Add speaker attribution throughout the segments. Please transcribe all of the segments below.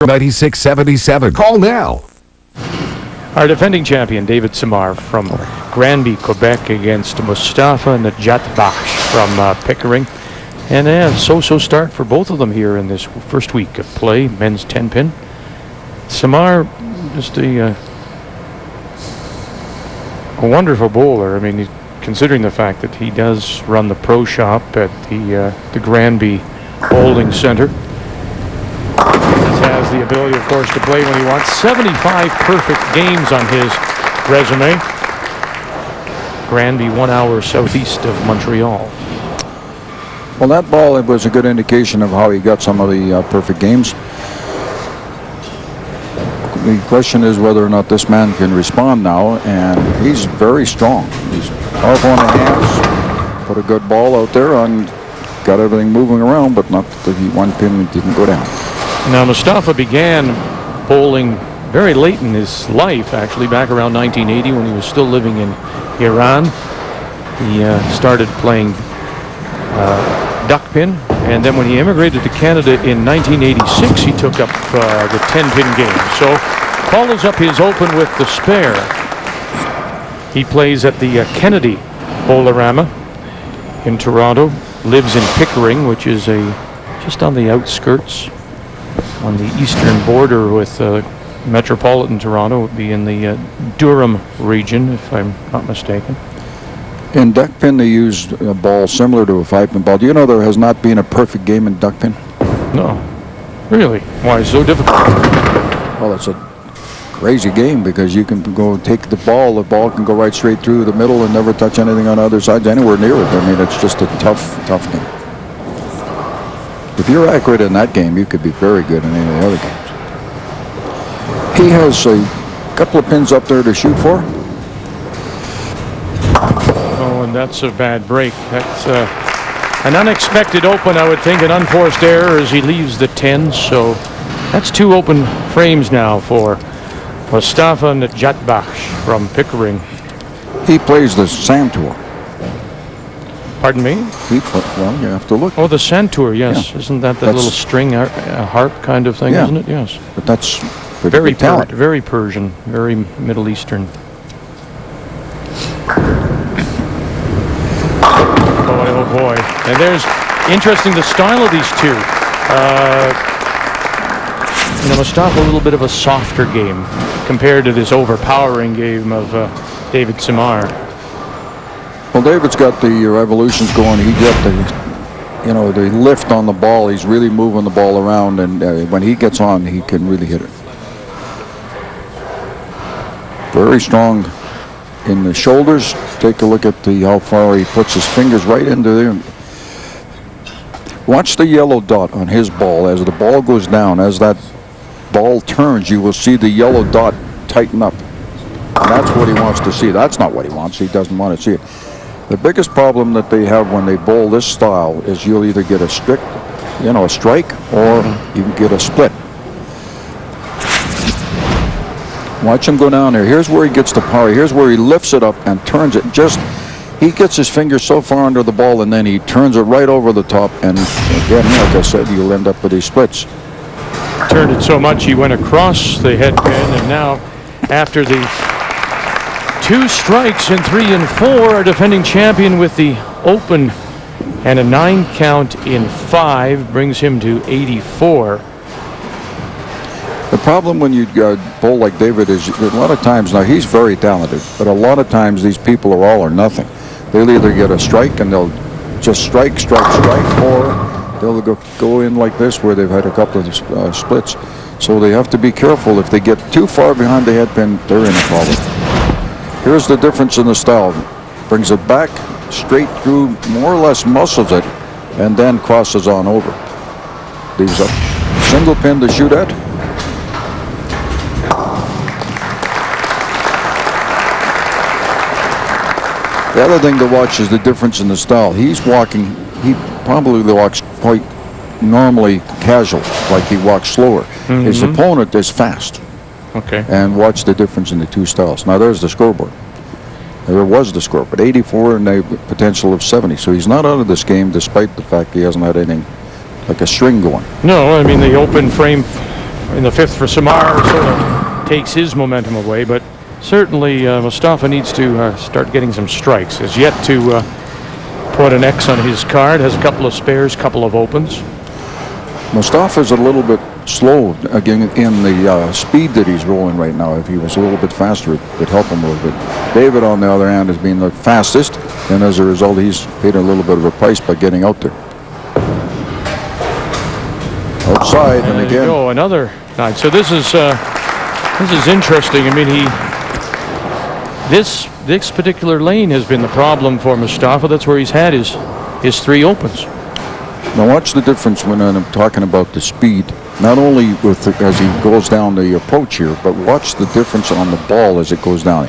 Speaker 1: 9677. Call now.
Speaker 2: Our defending champion, David Simard from Granby, Quebec, against Mostafa Nejatbakhsh from Pickering. And a so-so start for both of them here in this first week of play, men's 10-pin. Simard, just a wonderful bowler. I mean, considering the fact that he does run the pro shop at the Granby Bowling Center. He has the ability, of course, to play when he wants. 75 perfect games on his resume. Granby, 1 hour southeast of Montreal.
Speaker 3: Well, that ball, it was a good indication of how he got some of the perfect games. The question is whether or not this man can respond now, and he's very strong. He's powerful on the hands, put a good ball out there, and got everything moving around, but not that he one pin didn't go down.
Speaker 2: Now, Mostafa began bowling very late in his life, actually, back around 1980 when he was still living in Iran. He started playing duck pin, and then when he immigrated to Canada in 1986, he took up the 10-pin game. So follows up his open with the spare. He plays at the Kennedy Bowlerama in Toronto, lives in Pickering, which is just on the outskirts, on the eastern border with metropolitan Toronto. Would be in the Durham region, if I'm not mistaken.
Speaker 3: In duck pin, they used a ball similar to a 5-pin ball. Do you know there has not been a perfect game in duck pin?
Speaker 2: No. Really? Why is it so difficult?
Speaker 3: Well, it's a crazy game because you can go take the ball can go right straight through the middle and never touch anything on the other side, anywhere near it. I mean, it's just a tough game. If you're accurate in that game, you could be very good in any of the other games. He has a couple of pins up there to shoot for.
Speaker 2: Oh, and that's a bad break. That's an unexpected open, I would think, an unforced error as he leaves the 10. So that's 2 open frames now for Mostafa Nejatbakhsh from Pickering.
Speaker 3: He plays the Sand Tour.
Speaker 2: Pardon me?
Speaker 3: Well, you have to look.
Speaker 2: Oh, the Sand Tour, yes. Yeah. Isn't that little string harp kind of thing, isn't it? Yes.
Speaker 3: But that's
Speaker 2: very very Persian, very Middle Eastern. Oh boy. And there's interesting the style of these two. Mostafa a little bit of a softer game compared to this overpowering game of David Simard.
Speaker 3: Well, David's got the revolutions going. He got the lift on the ball. He's really moving the ball around, and when he gets on, he can really hit it. Very strong in the shoulders. Take a look at how far he puts his fingers right into there. Watch the yellow dot on his ball as the ball goes down. As that ball turns, you will see the yellow dot tighten up. And that's what he wants to see. That's not what he wants. He doesn't want to see it. The biggest problem that they have when they bowl this style is you'll either get a strike, or you can get a split. Watch him go down there. Here's where he gets the power. Here's where he lifts it up and turns it. He gets his fingers so far under the ball, and then he turns it right over the top. And again, like I said, you'll end up with these splits.
Speaker 2: Turned it so much he went across the head pin, and now after the 2 strikes in 3 and 4, our defending champion with the open and a 9 count in 5 brings him to 84.
Speaker 3: The problem when you bowl like David is a lot of times, now he's very talented, but a lot of times these people are all or nothing. They'll either get a strike and they'll just strike, or they'll go in like this where they've had a couple of splits. So they have to be careful. If they get too far behind the head pin, they're in a problem. Here's the difference in the style. Brings it back straight through, more or less muscles it, and then crosses on over. Leaves a single pin to shoot at. The other thing to watch is the difference in the style. He probably walks quite normally casual, like he walks slower. Mm-hmm. His opponent is fast.
Speaker 2: Okay.
Speaker 3: And watch the difference in the 2 styles. Now there's the scoreboard. There was the scoreboard, 84 and a potential of 70. So he's not out of this game, despite the fact he hasn't had anything like a string going.
Speaker 2: No, I mean the open frame in the fifth for Simard sort of takes his momentum away, but certainly Mostafa needs to start getting some strikes. Has yet to put an X on his card, has a couple of spares, couple of opens.
Speaker 3: Mostafa's a little bit slow again in the speed that he's rolling right now. If he was a little bit faster, it would help him a little bit. David, on the other hand, has been the fastest, and as a result, he's paid a little bit of a price by getting out there. Outside, and again.
Speaker 2: Oh, another nine. So this is interesting. I mean, this particular lane has been the problem for Mostafa. That's where he's had his three opens.
Speaker 3: Now watch the difference when I'm talking about the speed, not only with as he goes down the approach here, but watch the difference on the ball as it goes down.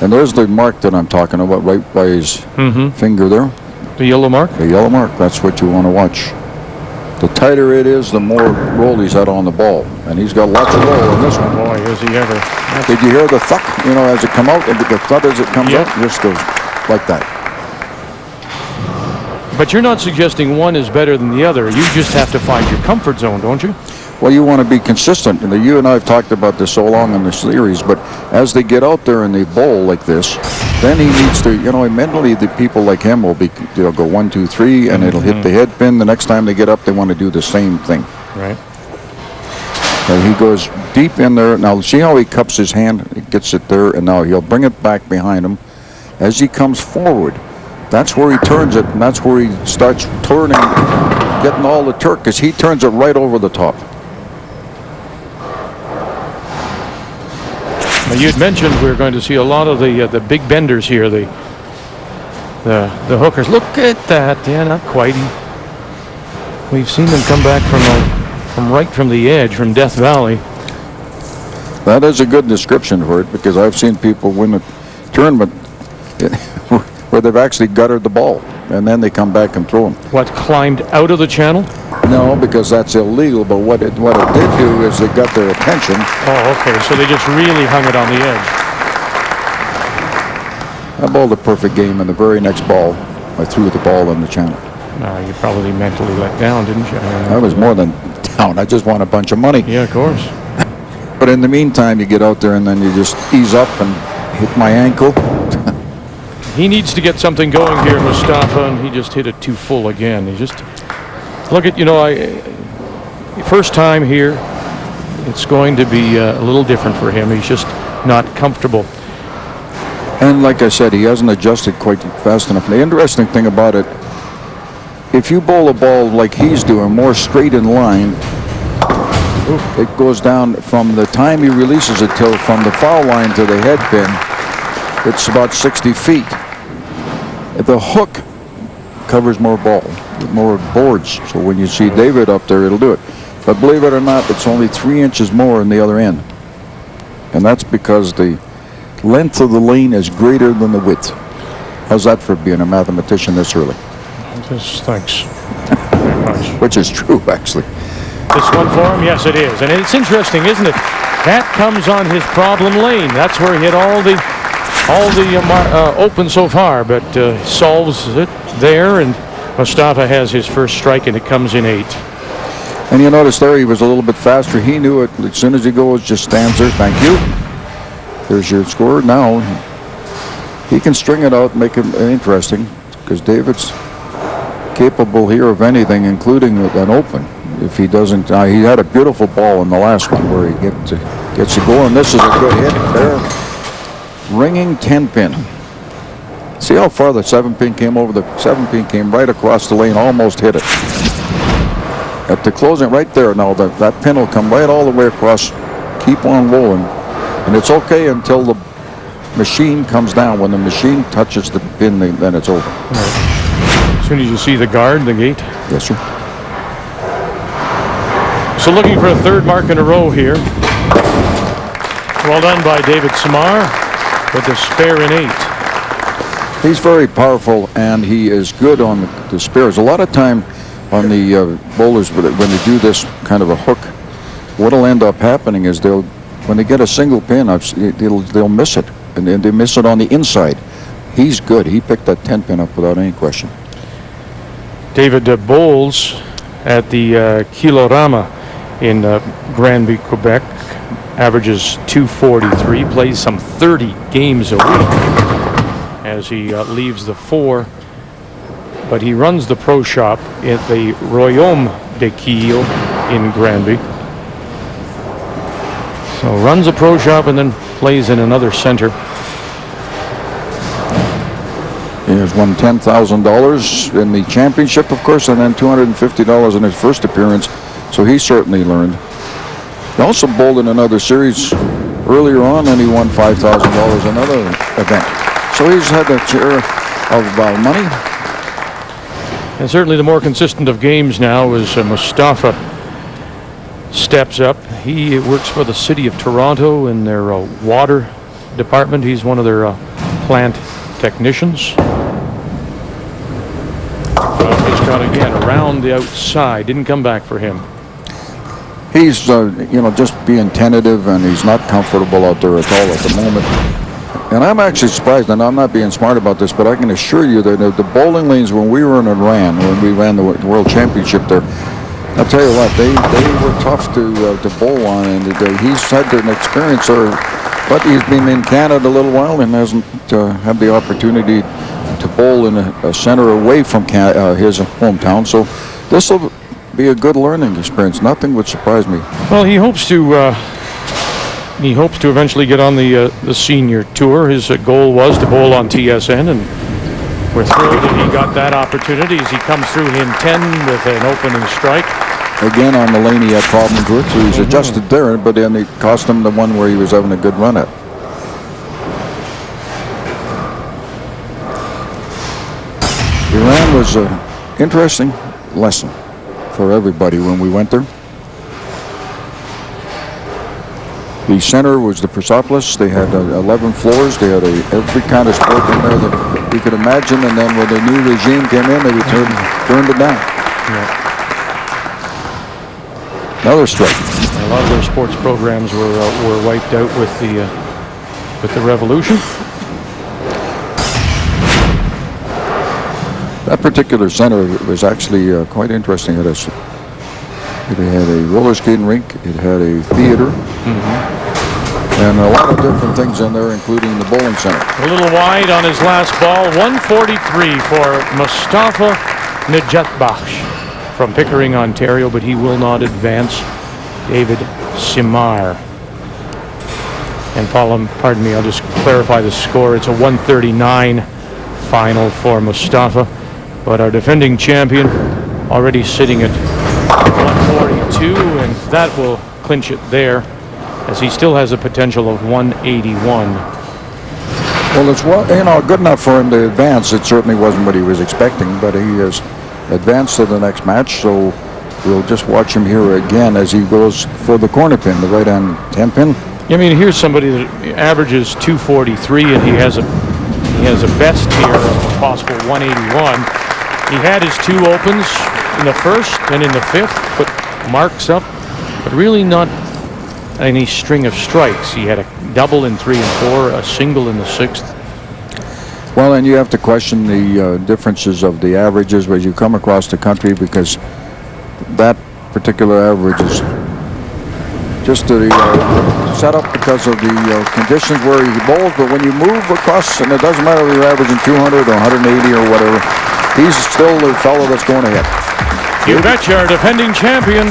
Speaker 3: And there's the mark that I'm talking about right by his finger there.
Speaker 2: The yellow mark?
Speaker 3: The yellow mark, that's what you want to watch. The tighter it is, the more roll he's had on the ball. And he's got lots of roll in this one.
Speaker 2: Boy, is he ever.
Speaker 3: Did you hear the thuck, as it come out? The thud as it comes out, just goes like that.
Speaker 2: But you're not suggesting one is better than the other. You just have to find your comfort zone, don't you?
Speaker 3: Well, you want to be consistent. And you and I have talked about this so long in the series, but as they get out there and they bowl like this, then he needs to, mentally the people like him will be, go 1, 2, 3, and it'll hit the head pin. The next time they get up, they want to do the same thing.
Speaker 2: Right.
Speaker 3: And he goes deep in there. Now, see how he cups his hand? He gets it there, and now he'll bring it back behind him. As he comes forward, that's where he turns it, and that's where he starts turning, getting all the torque, because he turns it right over the top.
Speaker 2: Now, you'd mentioned we're going to see a lot of the big benders here, the hookers. Look at that. Yeah, not quite. We've seen them come back from right from the edge, from Death Valley.
Speaker 3: That is a good description for it, because I've seen people win a tournament where they've actually guttered the ball, and then they come back and throw them.
Speaker 2: What, climbed out of the channel?
Speaker 3: No, because that's illegal, but what it did do is it got their attention.
Speaker 2: Oh, okay, so they just really hung it on the edge.
Speaker 3: I bowled a perfect game, and the very next ball, I threw the ball in the channel.
Speaker 2: You probably mentally let down, didn't you?
Speaker 3: I was more than down. I just won a bunch of money.
Speaker 2: Yeah, of course.
Speaker 3: But in the meantime, you get out there, and then you just ease up and hit my ankle.
Speaker 2: He needs to get something going here, Mostafa, and he just hit it too full again. He just, look at, first time here, it's going to be a little different for him. He's just not comfortable.
Speaker 3: And like I said, he hasn't adjusted quite fast enough. The interesting thing about it, if you bowl a ball like he's doing, more straight in line, it goes down from the time he releases it till from the foul line to the head pin, it's about 60 feet. The hook covers more ball, more boards. So when you see David up there, it'll do it. But believe it or not, it's only 3 inches more in the other end. And that's because the length of the lane is greater than the width. How's that for being a mathematician this early?
Speaker 2: Thanks very much.
Speaker 3: Which is true, actually.
Speaker 2: This one for him? Yes, it is. And it's interesting, isn't it? That comes on his problem lane. That's where he hit all the open so far, but solves it there, and Mostafa has his first strike, and it comes in 8.
Speaker 3: And you notice there he was a little bit faster. He knew it. As soon as he goes, just stands there. Thank you. There's your score. Now he can string it out and make it interesting, because David's capable here of anything, including an open. If he doesn't, he had a beautiful ball in the last one where he gets to go, and this is a good hit there. Ringing 10-pin. See how far the 7-pin came over? The 7-pin came right across the lane, almost hit it. At the closing right there, now that pin will come right all the way across. Keep on rolling. And it's okay until the machine comes down. When the machine touches the pin, then it's over.
Speaker 2: Right. As soon as you see the guard, the gate.
Speaker 3: Yes, sir.
Speaker 2: So looking for a third mark in a row here. Well done by David Simard with the spare in 8.
Speaker 3: He's very powerful, and he is good on the spares. A lot of time on the bowlers, when they do this kind of a hook, what'll end up happening is when they get a single pin, they'll miss it, and then they miss it on the inside. He's good. He picked that 10-pin up without any question.
Speaker 2: David bowls at the Kilorama in Granby, Quebec. Averages 243, plays some 30 games a week as he leaves the 4. But he runs the pro shop at the Royaume de Kiel in Granby. So runs a pro shop and then plays in another center.
Speaker 3: He has won $10,000 in the championship, of course, and then $250 in his first appearance. So he certainly learned. He also bowled in another series earlier on, and he won $5,000 another event. So he's had a share of money.
Speaker 2: And certainly the more consistent of games now as Mostafa steps up. He works for the city of Toronto in their water department. He's one of their plant technicians. He's got again around the outside. Didn't come back for him.
Speaker 3: He's, just being tentative, and he's not comfortable out there at all at the moment. And I'm actually surprised, and I'm not being smart about this, but I can assure you that the bowling lanes when we were in Iran, when we ran the World Championship there, I'll tell you what, they were tough to bowl on, and he's had an experience there, but he's been in Canada a little while and hasn't had the opportunity to bowl in a center away from his hometown. So this will be a good learning experience. Nothing would surprise me.
Speaker 2: Well, he hopes to eventually get on the senior tour. His goal was to bowl on TSN, and we're thrilled that he got that opportunity as he comes through in 10 with an opening strike.
Speaker 3: Again, on the lane he had problems with, so he's adjusted there, but then it cost him the one where he was having a good run at. Iran was an interesting lesson for everybody when we went there. The center was the Persepolis. They had 11 floors. They had every kind of sport in there that you could imagine. And then when the new regime came in, they turned it down.
Speaker 2: Yeah.
Speaker 3: Another strike.
Speaker 2: A lot of their sports programs were wiped out with the revolution.
Speaker 3: That particular center was actually quite interesting. It had a roller skating rink. It had a theater. And a lot of different things in there, including the bowling center.
Speaker 2: A little wide on his last ball. 143 for Mostafa Nejatbakhsh from Pickering, Ontario, but he will not advance. David Simard. And pardon me, I'll just clarify the score. It's a 139 final for Mostafa, but our defending champion already sitting at 142, and that will clinch it there, as he still has a potential of 181.
Speaker 3: Well, it's good enough for him to advance. It certainly wasn't what he was expecting, but he has advanced to the next match. So we'll just watch him here again as he goes for the corner pin, the right-hand 10-pin.
Speaker 2: I mean, here's somebody that averages 243, and he has a best here of a possible 181. He had his 2 opens in the first and in the 5th, put marks up, but really not any string of strikes. He had a double in 3 and 4, a single in the 6th.
Speaker 3: Well, and you have to question the differences of the averages as you come across the country, because that particular average is just set up because of the conditions where he bowls. But when you move across, and it doesn't matter if you're averaging 200 or 180 or whatever, he's still the fellow that's going ahead.
Speaker 2: You betcha. Our defending champion,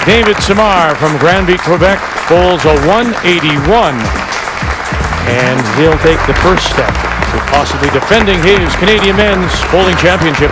Speaker 2: David Simard from Granby, Quebec, bowls a 181, and he'll take the first step to possibly defending his Canadian Men's Bowling Championship.